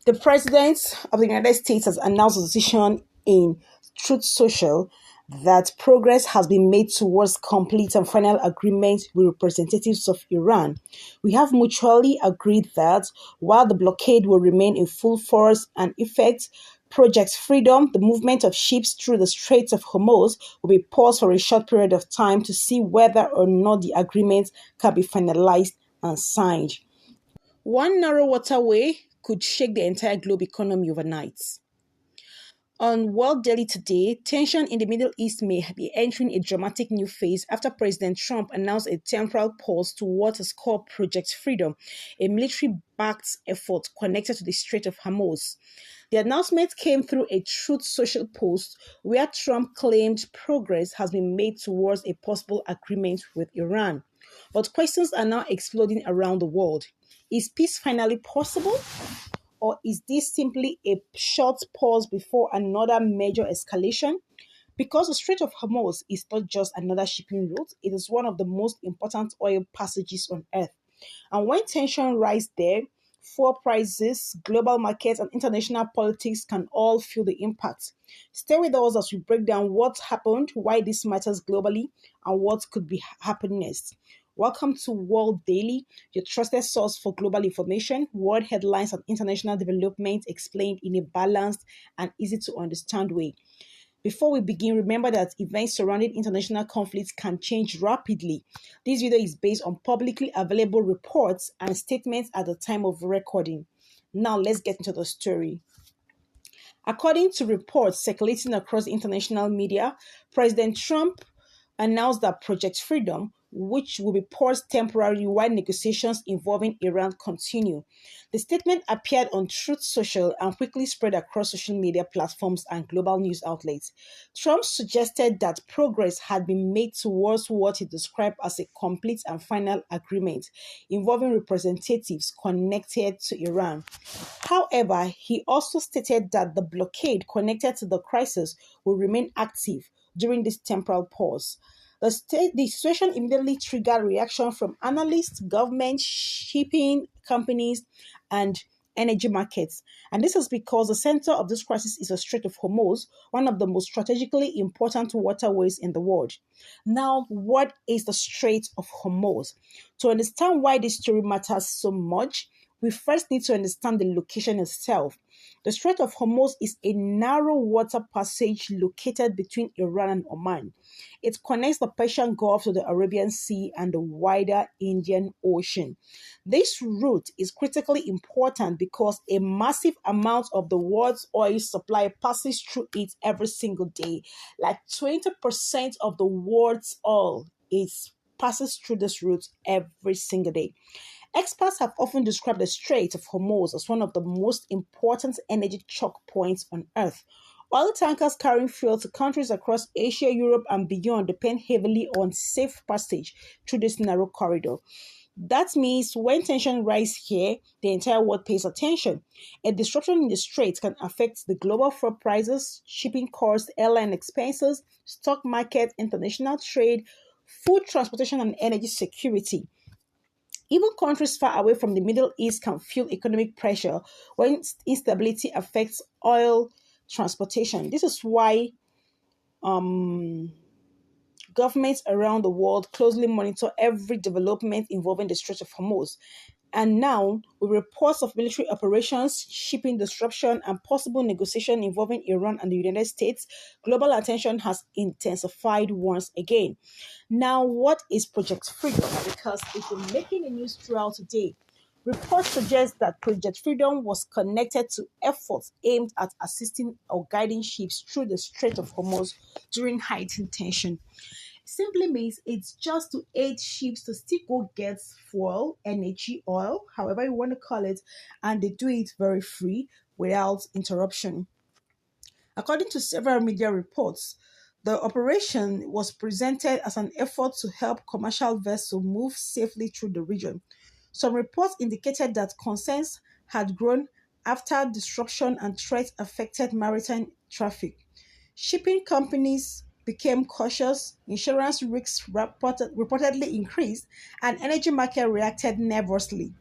The President of the United States has announced a decision in Truth Social that progress has been made towards complete and final agreement with representatives of Iran. We have mutually agreed that while the blockade will remain in full force and effect, Project Freedom, the movement of ships through the Strait of Hormouz, will be paused for a short period of time to see whether or not the agreement can be finalized and signed. One narrow waterway could shake the entire globe economy overnight. On World Daily today, tension in the Middle East may be entering a dramatic new phase after President Trump announced a temporal pause to what is called Project Freedom, a military backed effort connected to the Strait of Hormuz. The announcement came through a Truth Social post where Trump claimed progress has been made towards a possible agreement with Iran. But questions are now exploding around the world. Is peace finally possible? Or is this simply a short pause before another major escalation? Because the Strait of Hormuz is not just another shipping route, it is one of the most important oil passages on earth. And when tension rises there, fuel prices, global markets, and international politics can all feel the impact. Stay with us as we break down what happened, why this matters globally, and what could be happening next. Welcome to World Daily, your trusted source for global information, world headlines, and international development explained in a balanced and easy to understand way. Before we begin, remember that events surrounding international conflicts can change rapidly. This video is based on publicly available reports and statements at the time of recording. Now, let's get into the story. According to reports circulating across international media, President Trump announced that Project Freedom, which will be paused temporarily while negotiations involving Iran continue. The statement appeared on Truth Social and quickly spread across social media platforms and global news outlets. Trump suggested that progress had been made towards what he described as a complete and final agreement involving representatives connected to Iran. However, he also stated that the blockade connected to the crisis will remain active during this temporal pause. The situation immediately triggered reaction from analysts, government, shipping companies, and energy markets. And this is because the center of this crisis is the Strait of Hormuz, one of the most strategically important waterways in the world. Now, what is the Strait of Hormuz? To understand why this story matters so much, we first need to understand the location itself. The Strait of Hormuz is a narrow water passage located between Iran and Oman. It connects the Persian Gulf to the Arabian Sea and the wider Indian Ocean. This route is critically important because a massive amount of the world's oil supply passes through it every single day. Like 20% of the world's oil is passes through this route every single day. Experts have often described the Strait of Hormuz as one of the most important energy choke points on Earth. Oil tankers carrying fuel to countries across Asia, Europe, and beyond depend heavily on safe passage through this narrow corridor. That means when tension rises here, the entire world pays attention. A disruption in the strait can affect the global fuel prices, shipping costs, airline expenses, stock market, international trade, food transportation, and energy security. Even countries far away from the Middle East can feel economic pressure when instability affects oil transportation. This is why um, governments around the world closely monitor every development involving the Strait of Hormuz. And now, with reports of military operations, shipping disruption, and possible negotiation involving Iran and the United States, global attention has intensified once again. Now, what is Project Freedom? Because it's been making the news throughout today. Reports suggest that Project Freedom was connected to efforts aimed at assisting or guiding ships through the Strait of Hormuz during heightened tension. Simply means it's just to aid ships to still go get fuel, energy, oil, however you want to call it, and they do it very free without interruption. According to several media reports, the operation was presented as an effort to help commercial vessels move safely through the region. Some reports indicated that concerns had grown after disruption and threats affected maritime traffic. Shipping companies became cautious, insurance risks reportedly increased, and energy market reacted nervously.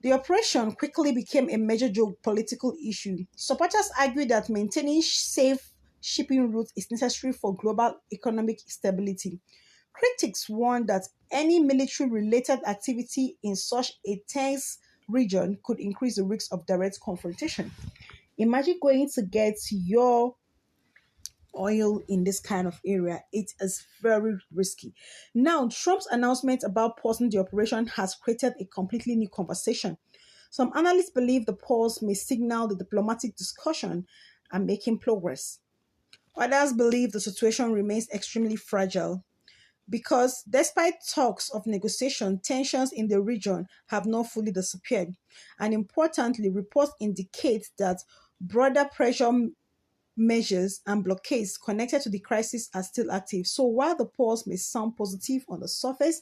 The operation quickly became a major geopolitical issue. Supporters argue that maintaining safe shipping routes is necessary for global economic stability. Critics warn that any military related activity in such a tense region could increase the risk of direct confrontation. Imagine going to get your oil in this kind of area. It is very risky. Now, Trump's announcement about pausing the operation has created a completely new conversation. Some analysts believe the pause may signal the diplomatic discussion and making progress. Others believe the situation remains extremely fragile because despite talks of negotiation, tensions in the region have not fully disappeared. And importantly, reports indicate that broader pressure measures and blockades connected to the crisis are still active. So while the pause may sound positive on the surface,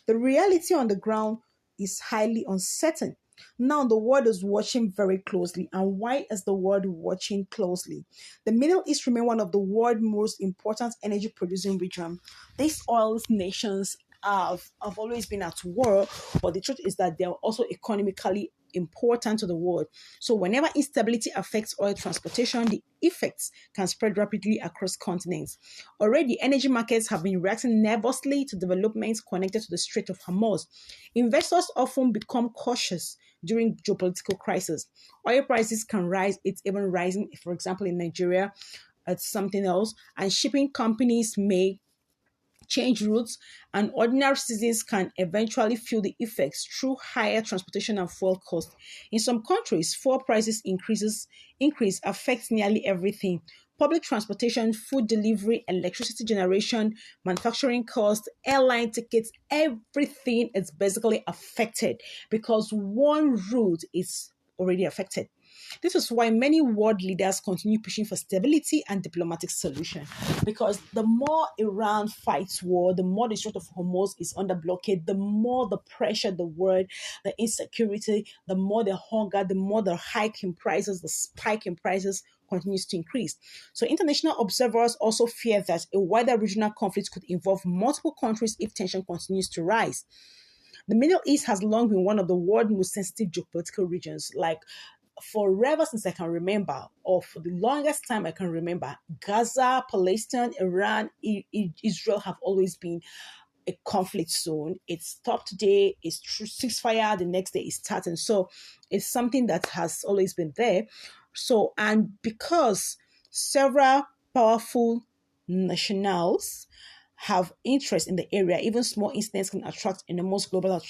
the reality on the ground is highly uncertain. Now, the world is watching very closely. And why is the world watching closely? The Middle East remains one of the world's most important energy producing regions. These oil nations have always been at war, but the truth is that they are also economically important to the world. So whenever instability affects oil transportation, the effects can spread rapidly across continents. Already, energy markets have been reacting nervously to developments connected to the Strait of Hormouz. Investors often become cautious during geopolitical crisis. Oil prices can rise, it's even rising, for example, in Nigeria, it's something else, and shipping companies may change routes, and ordinary citizens can eventually feel the effects through higher transportation and fuel costs. In some countries, fuel prices increase affects nearly everything. Public transportation, food delivery, electricity generation, manufacturing costs, airline tickets, everything is basically affected because one route is already affected. This is why many world leaders continue pushing for stability and diplomatic solution. Because the more Iran fights war, the more the Strait of Hormuz is under blockade, the more the pressure, the world, the insecurity, the more the hunger, the more the hike in prices, the spike in prices continues to increase. So international observers also fear that a wider regional conflict could involve multiple countries if tension continues to rise. The Middle East has long been one of the world's most sensitive geopolitical regions. Like forever since I can remember, or for the longest time I can remember, Gaza, Palestine, Iran, Israel have always been a conflict zone. It stopped today, it's through ceasefire, the next day it's starting. So it's something that has always been there. So, and because several powerful nationals have interest in the area, even small incidents can attract enormous global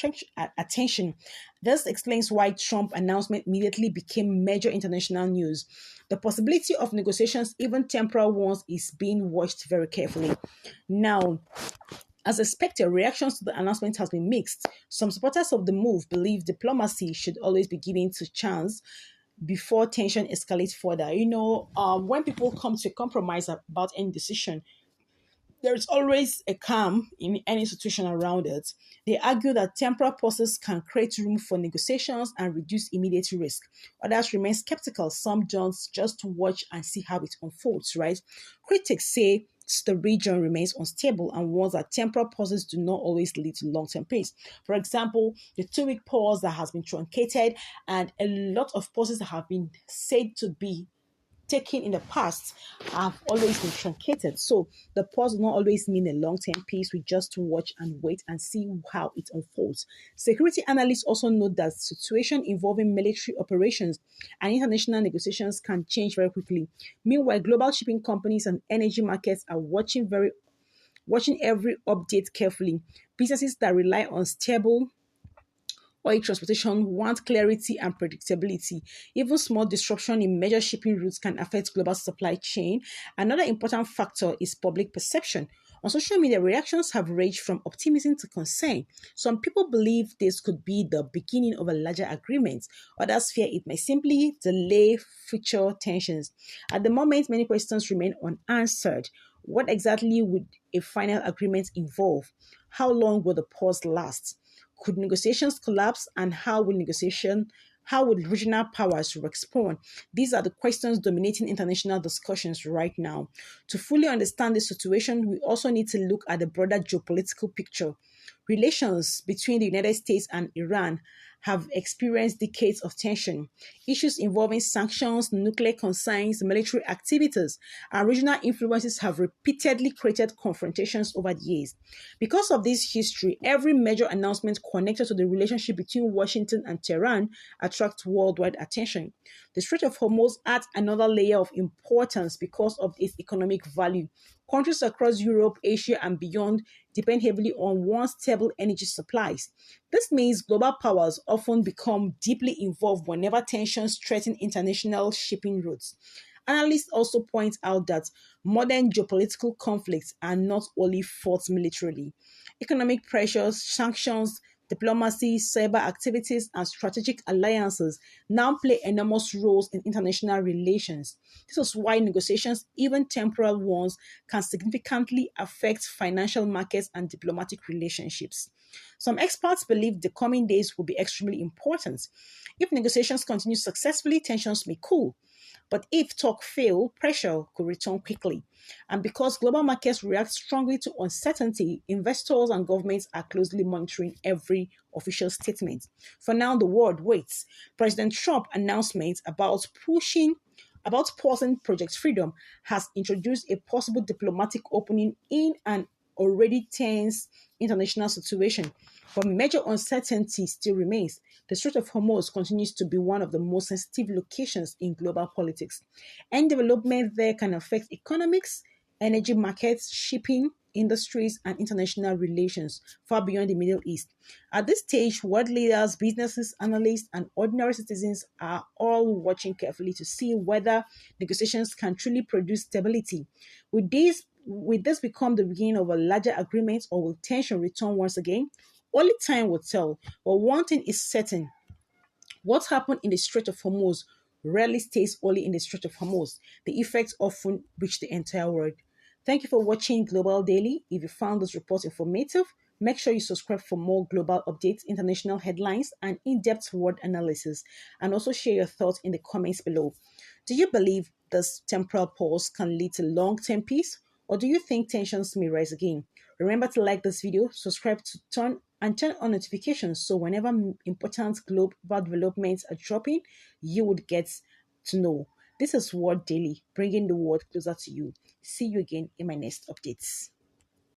attention. This explains why Trump announcement immediately became major international news. The possibility of negotiations, even temporal ones, is being watched very carefully. Now, as expected, reactions to the announcement has been mixed. Some supporters of the move believe diplomacy should always be given to chance before tension escalates further. When people come to a compromise about any decision, there's always a calm in any situation around it. They argue that temporal pauses can create room for negotiations and reduce immediate risk. Others remain skeptical. Some don't, just to watch and see how it unfolds, right? Critics say the region remains unstable and warns that temporal pauses do not always lead to long-term peace. For example, the 2-week pause that has been truncated and a lot of pauses that have been said to be taken in the past have always been truncated. So the pause does not always mean a long-term peace. We just watch and wait and see how it unfolds. Security analysts also note that situation involving military operations and international negotiations can change very quickly. Meanwhile, global shipping companies and energy markets are watching every update carefully. Businesses that rely on stable oil transportation want clarity and predictability. Even small disruption in major shipping routes can affect global supply chain. Another important factor is public perception. On social media, reactions have ranged from optimism to concern. Some people believe this could be the beginning of a larger agreement. Others fear it may simply delay future tensions. At the moment, many questions remain unanswered. What exactly would a final agreement involve? How long will the pause last? Could negotiations collapse, and how would regional powers respond? These are the questions dominating international discussions right now. To fully understand this situation, we also need to look at the broader geopolitical picture. Relations between the United States and Iran have experienced decades of tension. Issues involving sanctions, nuclear concerns, military activities, and regional influences have repeatedly created confrontations over the years. Because of this history, every major announcement connected to the relationship between Washington and Tehran attracts worldwide attention. The Strait of Hormuz adds another layer of importance because of its economic value. Countries across Europe, Asia, and beyond depend heavily on one stable energy supplies. This means global powers often become deeply involved whenever tensions threaten international shipping routes. Analysts also point out that modern geopolitical conflicts are not only fought militarily. Economic pressures, sanctions, diplomacy, cyber activities, and strategic alliances now play enormous roles in international relations. This is why negotiations, even temporal ones, can significantly affect financial markets and diplomatic relationships. Some experts believe the coming days will be extremely important. If negotiations continue successfully, tensions may cool. But if talk fail, pressure could return quickly. And because global markets react strongly to uncertainty, investors and governments are closely monitoring every official statement. For now, the world waits. President Trump's announcement about pausing Project Freedom has introduced a possible diplomatic opening in an already tense international situation. But major uncertainty still remains. The Strait of Hormuz continues to be one of the most sensitive locations in global politics. Any development there can affect economics, energy markets, shipping, industries, and international relations far beyond the Middle East. At this stage, world leaders, businesses, analysts, and ordinary citizens are all watching carefully to see whether negotiations can truly produce stability. Will this become the beginning of a larger agreement, or will tension return once again? Only time will tell. But one thing is certain: what happened in the Strait of Hormuz rarely stays only in the Strait of Hormuz. The effects often reach the entire world. Thank you for watching Global Daily. If you found this report informative, make sure you subscribe for more global updates, international headlines, and in-depth world analysis. And also share your thoughts in the comments below. Do you believe this temporal pause can lead to long-term peace, or do you think tensions may rise again? Remember to like this video, subscribe to turn on notifications so whenever important global developments are dropping, you would get to know. This is World Daily, bringing the world closer to you. See you again in my next updates.